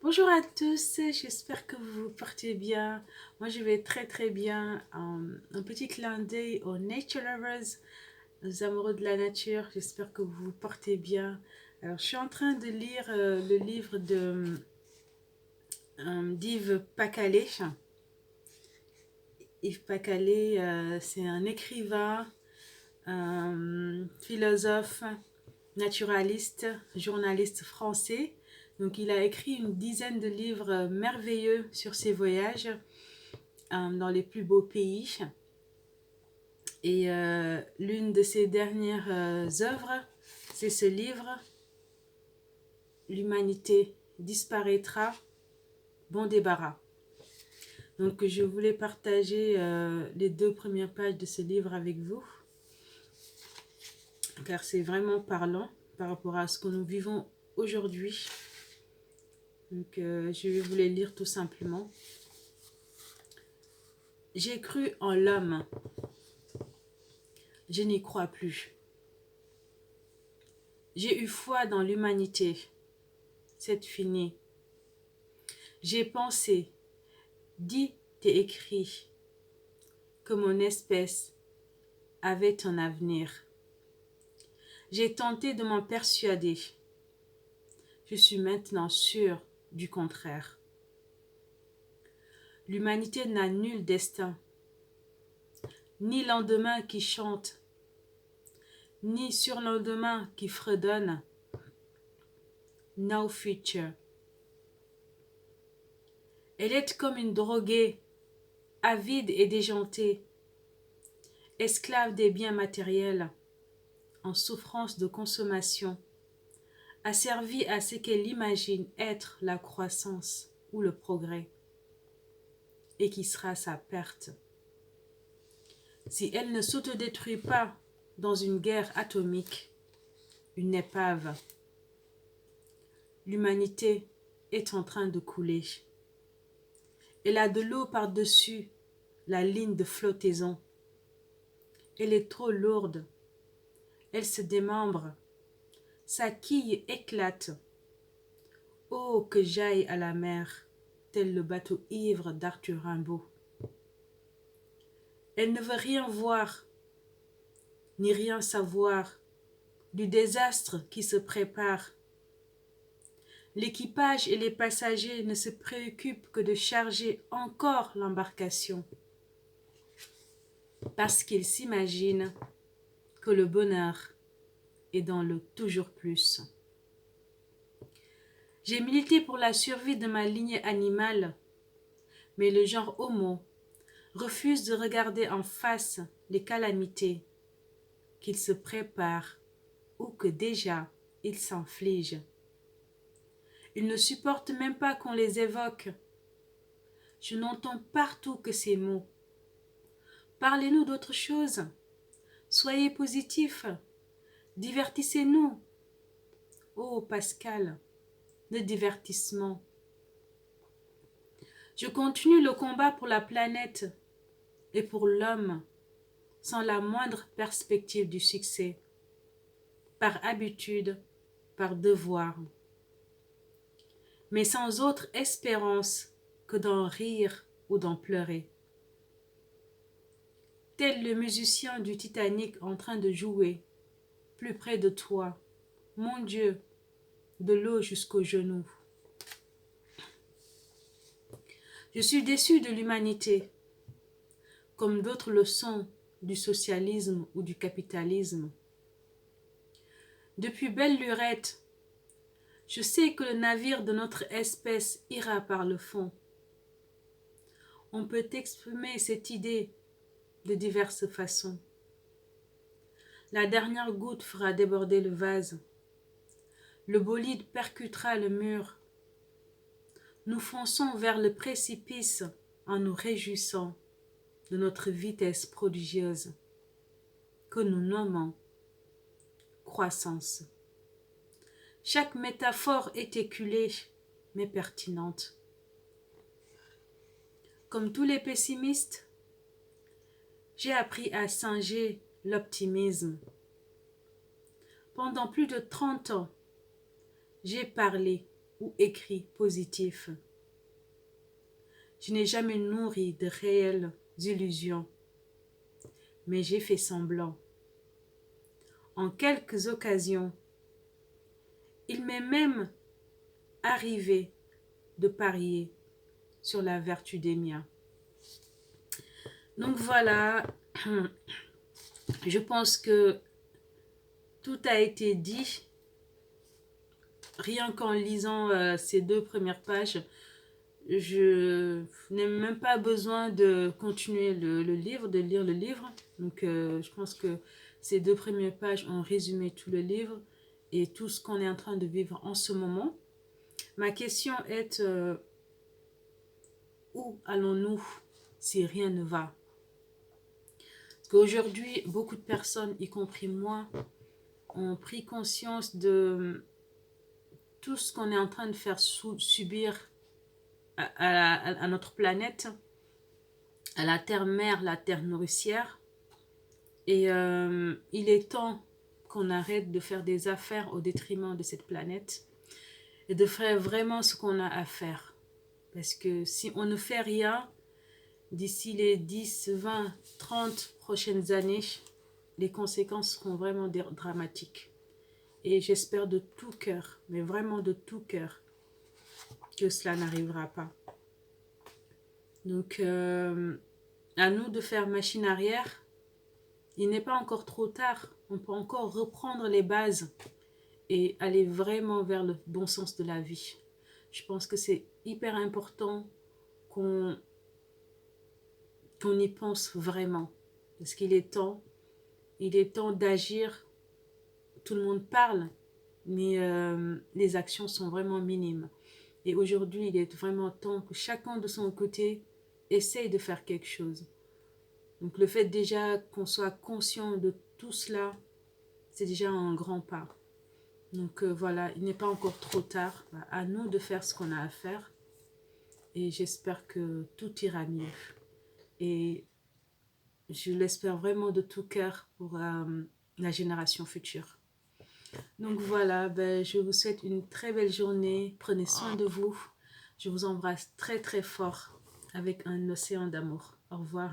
Bonjour à tous, j'espère que vous portez bien. Moi, je vais très bien. Un petit clin d'œil aux nature lovers, aux amoureux de la nature. J'espère que vous vous portez bien. Alors, je suis en train de lire le livre de d'Yves Pacalé. Yves Pacalé, c'est un écrivain, philosophe, naturaliste, journaliste français. Donc, il a écrit une dizaine de livres merveilleux sur ses voyages dans les plus beaux pays. Et l'une de ses dernières œuvres, c'est ce livre, L'humanité disparaîtra, bon débarras. Donc, je voulais partager les 2 premières pages de ce livre avec vous, car c'est vraiment parlant par rapport à ce que nous vivons aujourd'hui. Donc, je vais vous les lire tout simplement. J'ai cru en l'homme. Je n'y crois plus. J'ai eu foi dans l'humanité. C'est fini. J'ai pensé, dit et écrit, que mon espèce avait un avenir. J'ai tenté de m'en persuader. Je suis maintenant sûr du contraire. L'humanité n'a nul destin, ni lendemain qui chante, ni surlendemain qui fredonne. No future. Elle est comme une droguée, avide et déjantée, esclave des biens matériels, en souffrance de consommation, asservie à ce qu'elle imagine être la croissance ou le progrès, et qui sera sa perte. Si elle ne s'autodétruit pas dans une guerre atomique, une épave, l'humanité est en train de couler. Elle a de l'eau par-dessus la ligne de flottaison. Elle est trop lourde. Elle se démembre. Sa quille éclate. Oh, que j'aille à la mer, tel le bateau ivre d'Arthur Rimbaud. Elle ne veut rien voir, ni rien savoir du désastre qui se prépare. L'équipage et les passagers ne se préoccupent que de charger encore l'embarcation, parce qu'ils s'imaginent que le bonheur est dans le toujours plus. J'ai milité pour la survie de ma lignée animale, mais le genre Homo refuse de regarder en face les calamités qu'il se prépare ou que déjà il s'inflige. Il ne supporte même pas qu'on les évoque. Je n'entends partout que ces mots. Parlez-nous d'autre chose. Soyez positifs. Divertissez-nous. Oh Pascal, le divertissement. Je continue le combat pour la planète et pour l'homme sans la moindre perspective du succès, par habitude, par devoir, mais sans autre espérance que d'en rire ou d'en pleurer. Tel le musicien du Titanic en train de jouer, plus près de toi, mon Dieu, de l'eau jusqu'aux genoux. Je suis déçu de l'humanité, comme d'autres le sont du socialisme ou du capitalisme. Depuis belle lurette, je sais que le navire de notre espèce ira par le fond. On peut exprimer cette idée de diverses façons. La dernière goutte fera déborder le vase. Le bolide percutera le mur. Nous fonçons vers le précipice en nous réjouissant de notre vitesse prodigieuse que nous nommons croissance. Chaque métaphore est éculée mais pertinente. Comme tous les pessimistes, j'ai appris à singer l'optimisme. Pendant plus de 30 ans, j'ai parlé ou écrits positifs. Je n'ai jamais nourri de réelles illusions, mais j'ai fait semblant. En quelques occasions, il m'est même arrivé de parier sur la vertu des miens. Donc voilà, je pense que tout a été dit. Rien qu'en lisant ces 2 premières pages, je n'ai même pas besoin de continuer le livre, de lire le livre. Donc je pense que ces 2 premières pages ont résumé tout le livre et tout ce qu'on est en train de vivre en ce moment. Ma question est, où allons-nous si rien ne va? Parce qu'aujourd'hui, beaucoup de personnes, y compris moi, ont pris conscience de tout ce qu'on est en train de faire subir à notre planète, à la terre-mère, la terre nourricière. Et il est temps qu'on arrête de faire des affaires au détriment de cette planète et de faire vraiment ce qu'on a à faire. Parce que si on ne fait rien, d'ici les 10, 20, 30 prochaines années, les conséquences seront vraiment dramatiques. Et j'espère de tout cœur, mais vraiment de tout cœur, que cela n'arrivera pas. Donc, à nous de faire machine arrière. Il n'est pas encore trop tard. On peut encore reprendre les bases et aller vraiment vers le bon sens de la vie. Je pense que c'est hyper important qu'on y pense vraiment. Parce qu'il est temps d'agir. Tout le monde parle, mais les actions sont vraiment minimes. Et aujourd'hui, il est vraiment temps que chacun de son côté essaye de faire quelque chose. Donc le fait déjà qu'on soit conscient de tout cela, c'est déjà un grand pas. Donc voilà, il n'est pas encore trop tard. À nous de faire ce qu'on a à faire. Et j'espère que tout ira mieux. Et je l'espère vraiment de tout cœur pour la génération future. Donc voilà, je vous souhaite une très belle journée. Prenez soin de vous. Je vous embrasse très très fort avec un océan d'amour. Au revoir.